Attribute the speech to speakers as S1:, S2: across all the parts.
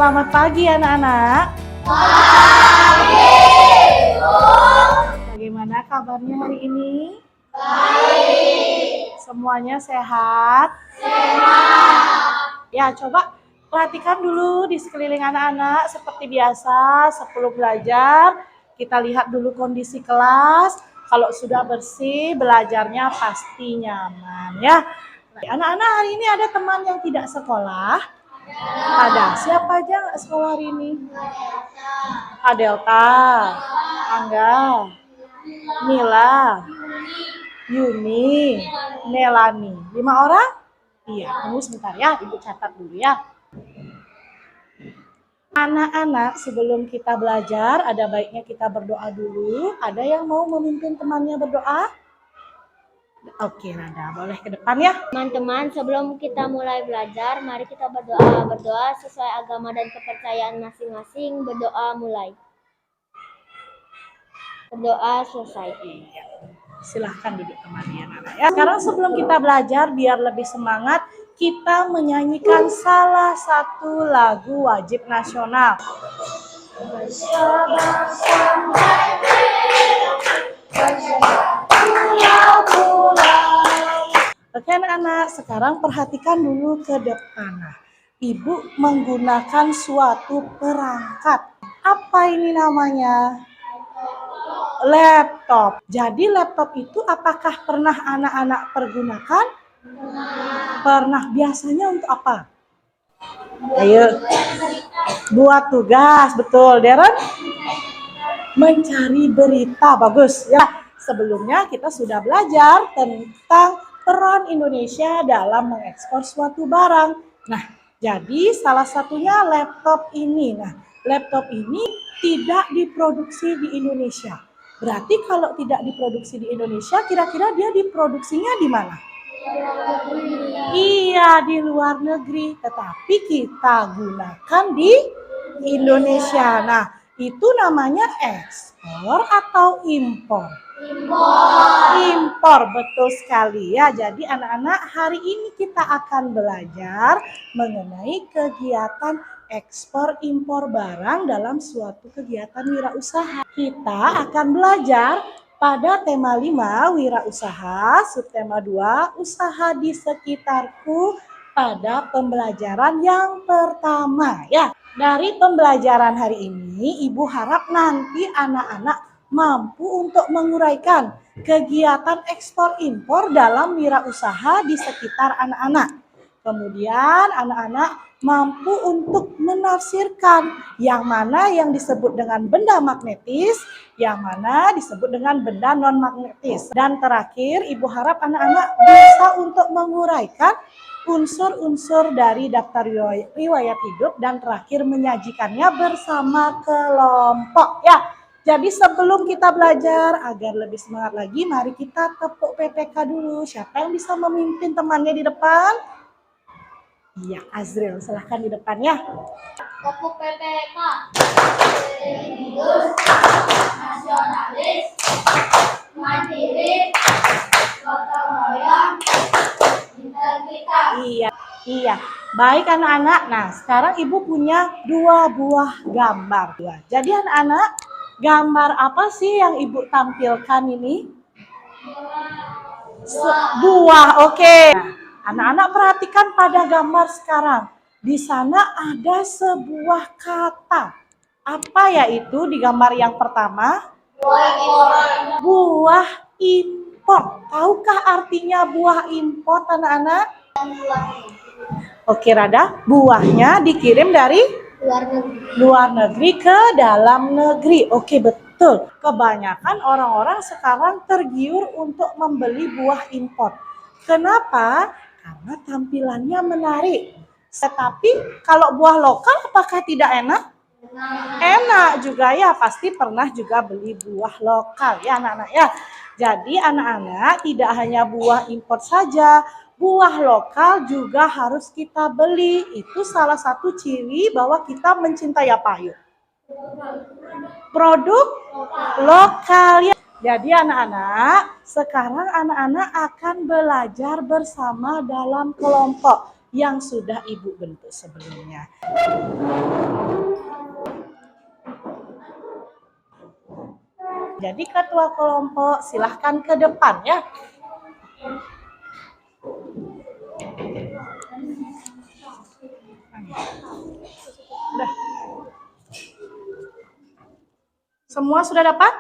S1: Selamat pagi anak-anak.
S2: Pagi, Bu.
S1: Bagaimana kabarnya hari ini?
S2: Baik.
S1: Semuanya sehat?
S2: Sehat.
S1: Ya, coba perhatikan dulu di sekeliling anak-anak seperti biasa sebelum belajar. Kita lihat dulu kondisi kelas. Kalau sudah bersih, belajarnya pasti nyaman ya. Anak-anak, hari ini ada teman yang tidak sekolah? Ada. Siapa aja nggak sekolah hari ini? Adelta, Angga, Mila, Yuni, Melani. 5 orang? Iya, tunggu sebentar ya, Ibu catat dulu ya. Anak-anak, sebelum kita belajar, ada baiknya kita berdoa dulu. Ada yang mau memimpin temannya berdoa? Oke, Nada, boleh ke depan ya.
S2: Teman-teman, sebelum kita mulai belajar, mari kita berdoa. Berdoa sesuai agama dan kepercayaan masing-masing. Berdoa mulai. Berdoa selesai.
S1: Silahkan duduk teman-teman anak ya. Sekarang sebelum kita belajar, biar lebih semangat, kita menyanyikan salah satu lagu wajib nasional. Oke anak-anak, sekarang perhatikan dulu ke depan. Nah, Ibu menggunakan suatu perangkat. Apa ini namanya? Laptop. Jadi laptop itu apakah pernah anak-anak pergunakan? Pernah. Biasanya untuk apa? Ayo. Buat tugas, betul. Darren? Mencari berita, bagus. Ya, sebelumnya kita sudah belajar tentang peran Indonesia dalam mengekspor suatu barang. Nah, jadi salah satunya laptop ini. Nah, laptop ini tidak diproduksi di Indonesia. Berarti kalau tidak diproduksi di Indonesia, kira-kira dia diproduksinya di mana? Iya, di luar negeri. Tetapi kita gunakan di Indonesia. Nah, itu namanya ekspor atau impor? Impor, betul sekali ya. Jadi anak-anak, hari ini kita akan belajar mengenai kegiatan ekspor impor barang dalam suatu kegiatan wirausaha. Kita akan belajar pada tema 5, wirausaha, subtema 2, usaha di sekitarku pada pembelajaran yang pertama ya. Dari pembelajaran hari ini, Ibu harap nanti anak-anak mampu untuk menguraikan kegiatan ekspor impor dalam wirausaha di sekitar anak-anak. Kemudian anak-anak mampu untuk menafsirkan yang mana yang disebut dengan benda magnetis, yang mana disebut dengan benda non-magnetis. Dan terakhir, Ibu harap anak-anak bisa untuk menguraikan unsur-unsur dari daftar riwayat hidup dan terakhir menyajikannya bersama kelompok ya. Jadi sebelum kita belajar agar lebih semangat lagi, mari kita tepuk PPK dulu. Siapa yang bisa memimpin temannya di depan? Iya, Azril, silahkan di depan ya.
S2: Tepuk PPK. Religius, nasionalis, mandiri, gotong royong, integritas.
S1: Iya. Baik anak-anak. Nah, sekarang Ibu punya 2 buah gambar. Jadi anak-anak, gambar apa sih yang Ibu tampilkan ini? Buah, oke. Nah, anak-anak perhatikan pada gambar sekarang. Di sana ada sebuah kata. Apa ya itu di gambar yang pertama? Buah impor. Tahukah artinya buah impor anak-anak? Oke Rada, buahnya dikirim dari luar negeri ke dalam negeri. Oke, betul. Kebanyakan orang-orang sekarang tergiur untuk membeli buah impor. Kenapa? Karena tampilannya menarik. Tetapi kalau buah lokal apakah tidak enak? Enak juga ya, pasti pernah juga beli buah lokal ya anak-anak ya. Jadi anak-anak tidak hanya buah impor saja, buah lokal juga harus kita beli. Itu salah satu ciri bahwa kita mencintai apa yuk? Produk lokal ya. Jadi anak-anak, sekarang anak-anak akan belajar bersama dalam kelompok. yang sudah Ibu bentuk sebelumnya. Jadi ketua kelompok silahkan ke depan ya. Udah. Semua sudah dapat?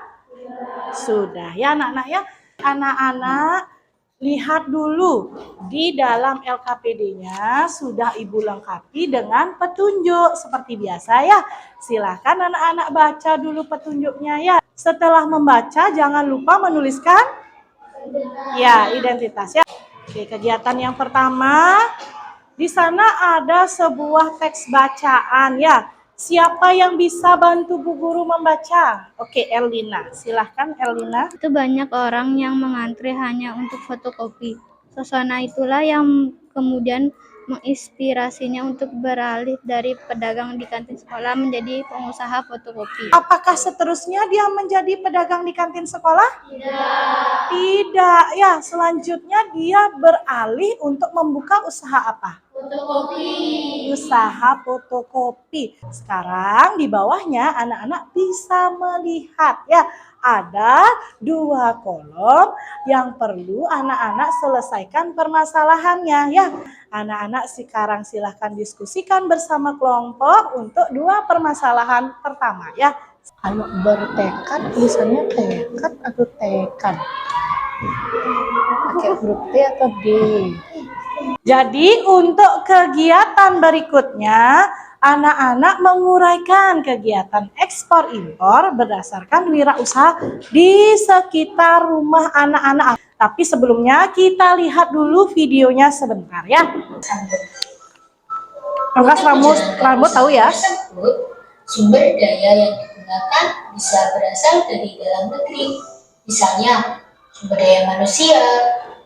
S1: Sudah ya anak-anak ya. Anak-anak lihat dulu di dalam LKPD-nya sudah Ibu lengkapi dengan petunjuk seperti biasa ya. Silakan anak-anak baca dulu petunjuknya ya. Setelah membaca jangan lupa menuliskan ya identitas ya. Oke, kegiatan yang pertama di sana ada sebuah teks bacaan ya. Siapa yang bisa bantu Bu Guru membaca? Oke, Elina. Silahkan Elina.
S3: Itu banyak orang yang mengantri hanya untuk fotokopi. Suasana itulah yang kemudian menginspirasinya untuk beralih dari pedagang di kantin sekolah menjadi pengusaha fotokopi.
S1: Apakah seterusnya dia menjadi pedagang di kantin sekolah? Tidak. Ya, selanjutnya dia beralih untuk membuka usaha apa? Fotokopi. Usaha fotokopi. Sekarang di bawahnya anak-anak bisa melihat ya, ada 2 kolom yang perlu anak-anak selesaikan permasalahannya ya. Anak-anak sekarang silahkan diskusikan bersama kelompok untuk 2 permasalahan pertama ya. Kalau bertekad tulisannya tekad atau tekad? Pakai huruf T atau D? Jadi untuk kegiatan berikutnya, anak-anak menguraikan kegiatan ekspor impor berdasarkan wirausaha di sekitar rumah anak-anak. Tapi sebelumnya kita lihat dulu videonya sebentar ya. Angkas rambut tahu ya?
S4: Sumber daya yang digunakan bisa berasal dari dalam negeri, misalnya sumber daya manusia,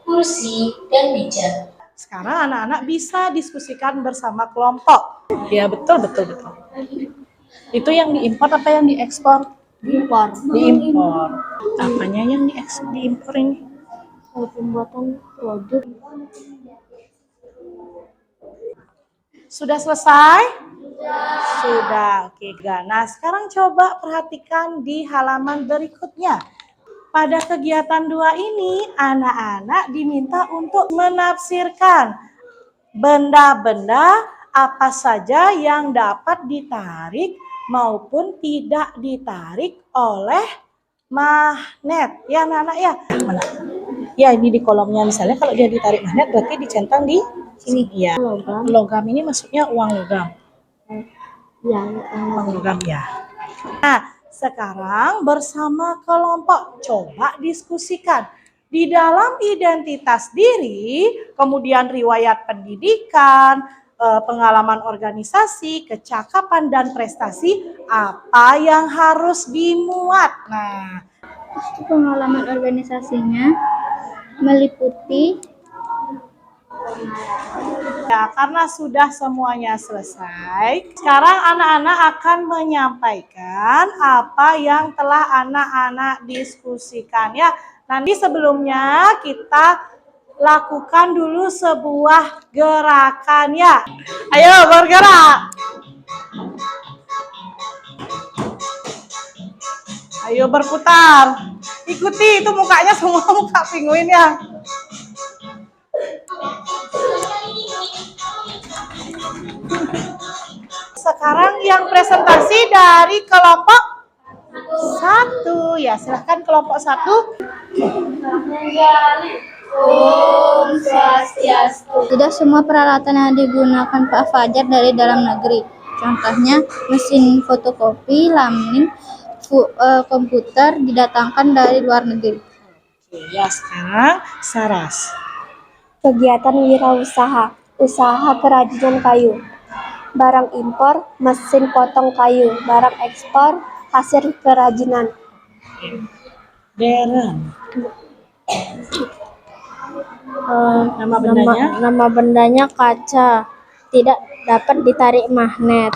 S4: kursi, dan meja.
S1: Sekarang anak-anak bisa diskusikan bersama kelompok. Ya betul. Itu yang diimpor apa yang diekspor? Diimpor. Apanya yang diimpor ini?
S2: Pembuatan produk.
S1: Sudah selesai? Sudah. Oke, nah sekarang coba perhatikan di halaman berikutnya. Pada kegiatan 2 ini, anak-anak diminta untuk menafsirkan benda-benda apa saja yang dapat ditarik maupun tidak ditarik oleh magnet. Ya anak-anak ya. Mana? Ya ini di kolomnya misalnya kalau dia ditarik magnet berarti dicentang di sini. Ya. Logam ini maksudnya uang logam. Uang logam ya. Nah, sekarang bersama kelompok coba diskusikan di dalam identitas diri, kemudian riwayat pendidikan, pengalaman organisasi, kecakapan dan prestasi, apa yang harus dimuat. Nah,
S3: Pengalaman organisasinya meliputi
S1: ya, karena sudah semuanya selesai, sekarang anak-anak akan menyampaikan apa yang telah anak-anak diskusikan ya. Nanti sebelumnya kita lakukan dulu sebuah gerakan ya. Ayo bergerak. Ayo berputar. Ikuti itu mukanya semua muka penguin ya. Sekarang yang presentasi dari kelompok 1 ya, silahkan kelompok 1.
S3: Om Swastiastu. Tidak semua peralatan yang digunakan Pak Fajar dari dalam negeri. Contohnya mesin fotokopi, lamin, komputer didatangkan dari luar negeri.
S1: Oke, ya sekarang Saras.
S5: Kegiatan wirausaha, usaha kerajinan kayu, barang impor, mesin potong kayu, barang ekspor, hasil kerajinan.
S1: Deren. Nama
S3: bendanya kaca, tidak dapat ditarik magnet.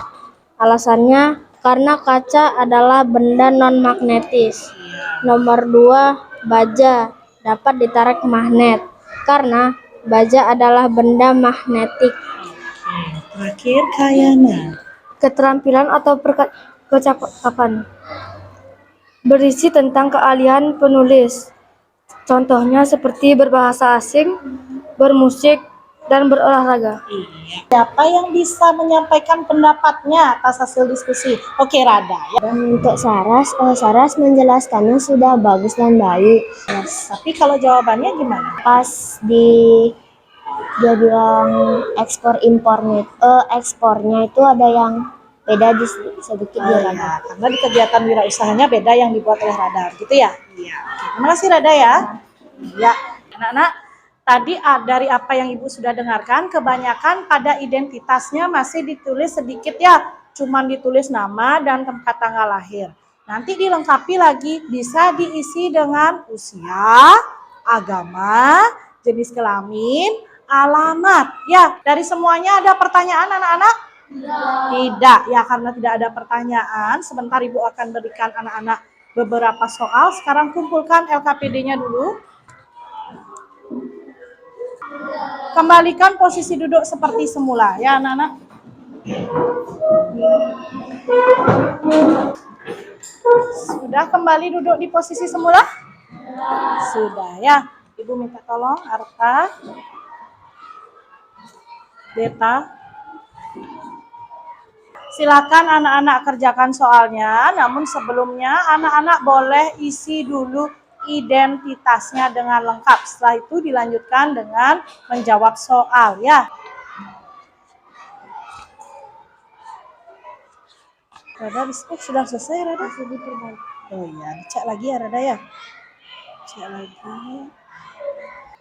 S3: Alasannya karena kaca adalah benda non-magnetis. Nomor 2, baja dapat ditarik magnet karena baja adalah benda magnetik.
S1: Terakhir Kayana.
S5: Keterampilan atau percakapan berisi tentang keahlian penulis. Contohnya seperti berbahasa asing, bermusik, dan berolahraga.
S1: Iya. Siapa yang bisa menyampaikan pendapatnya atas hasil diskusi? Oke, Rada. Ya.
S2: Dan untuk Saras, Saras menjelaskannya sudah bagus dan baik.
S1: Tapi kalau jawabannya gimana?
S2: Pas dia bilang ekspornya itu ada yang beda sedikit di Radar.
S1: Ya, karena di kegiatan wirausahanya beda yang dibuat oleh Radar, gitu ya? Iya. Oke. Terima kasih Rada ya. Iya. Anak-anak, tadi dari apa yang Ibu sudah dengarkan, kebanyakan pada identitasnya masih ditulis sedikit ya. Cuman ditulis nama dan tempat tanggal lahir. Nanti dilengkapi lagi, bisa diisi dengan usia, agama, jenis kelamin, alamat. Ya, dari semuanya ada pertanyaan anak-anak? Tidak, ya karena tidak ada pertanyaan. Sebentar Ibu akan berikan anak-anak beberapa soal. Sekarang kumpulkan LKPD-nya dulu. Kembalikan posisi duduk seperti semula ya anak-anak. Sudah kembali duduk di posisi semula? Sudah ya. Ibu minta tolong Arta, Deta. Silakan anak-anak kerjakan soalnya, namun sebelumnya anak-anak boleh isi dulu identitasnya dengan lengkap. Setelah itu dilanjutkan dengan menjawab soal ya. Rada, sudah selesai Rada? Oh iya, dicek lagi ya Rada ya. Cek lagi.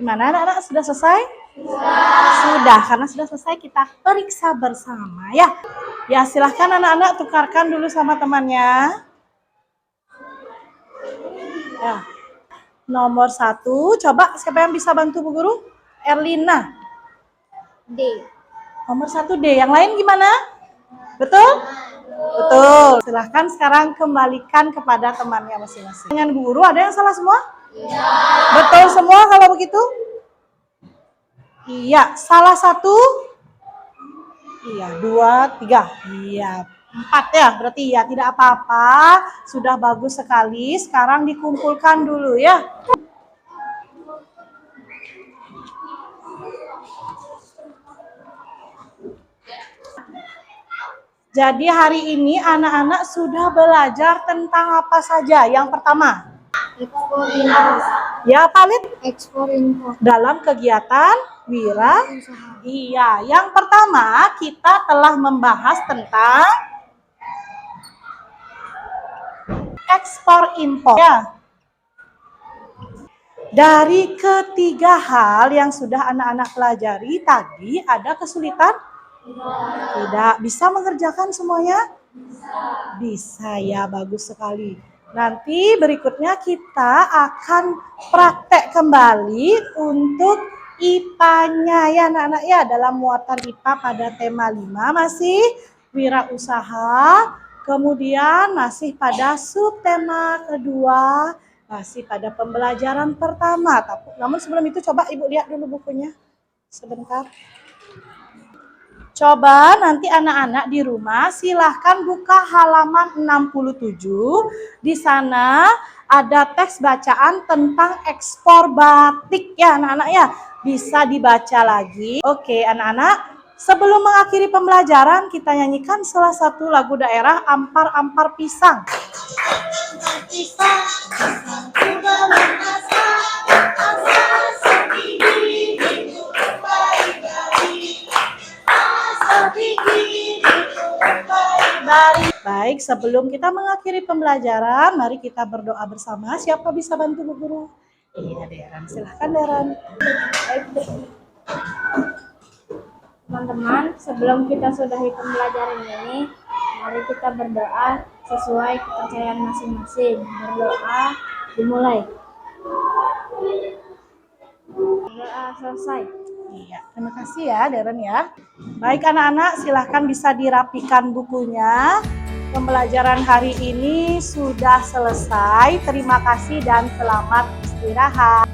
S1: Gimana anak-anak, sudah selesai? Sudah, karena sudah selesai kita periksa bersama ya. Ya silahkan anak-anak tukarkan dulu sama temannya. Ya. Nomor 1, coba siapa yang bisa bantu Bu Guru? Erlina.
S2: D.
S1: Nomor 1 D, yang lain gimana? Betul? Betul. Silahkan sekarang kembalikan kepada temannya masing-masing. Dengan Bu Guru, ada yang salah semua? Iya. Betul semua kalau begitu? Iya, salah 1? Iya, 2, 3. Iya, 4 ya, berarti ya tidak apa-apa. Sudah bagus sekali, sekarang dikumpulkan dulu ya. Jadi hari ini anak-anak sudah belajar tentang apa saja? Yang pertama,
S3: Ekspor impor.
S1: ya Palit?
S3: Ekspor impor.
S1: Dalam kegiatan wira. Iya, yang pertama kita telah membahas tentang ekspor impor. Ya. Dari ketiga hal yang sudah anak-anak pelajari tadi, ada kesulitan? Tidak. Bisa mengerjakan semuanya? Bisa ya, bagus sekali. Nanti berikutnya kita akan praktek kembali untuk IPA-nya ya anak-anak ya, dalam muatan IPA pada tema 5 masih wirausaha, kemudian masih pada subtema kedua, masih pada pembelajaran pertama. Namun sebelum itu coba Ibu lihat dulu bukunya sebentar. Coba nanti anak-anak di rumah silahkan buka halaman 67. Di sana ada teks bacaan tentang ekspor batik ya anak-anak ya. Bisa dibaca lagi. Oke anak-anak, sebelum mengakhiri pembelajaran kita nyanyikan salah satu lagu daerah Ampar-Ampar Pisang. Pisang, pisang, Baik, sebelum kita mengakhiri pembelajaran, mari kita berdoa bersama. Siapa bisa bantu Bu Guru? Iya, Deran. Silahkan, Deran.
S3: Teman-teman, sebelum kita sudahi pembelajaran ini, mari kita berdoa sesuai kepercayaan masing-masing. Berdoa dimulai. Berdoa selesai.
S1: Iya, terima kasih ya, Deren ya. Baik anak-anak, silahkan bisa dirapikan bukunya. Pembelajaran hari ini sudah selesai. Terima kasih dan selamat istirahat.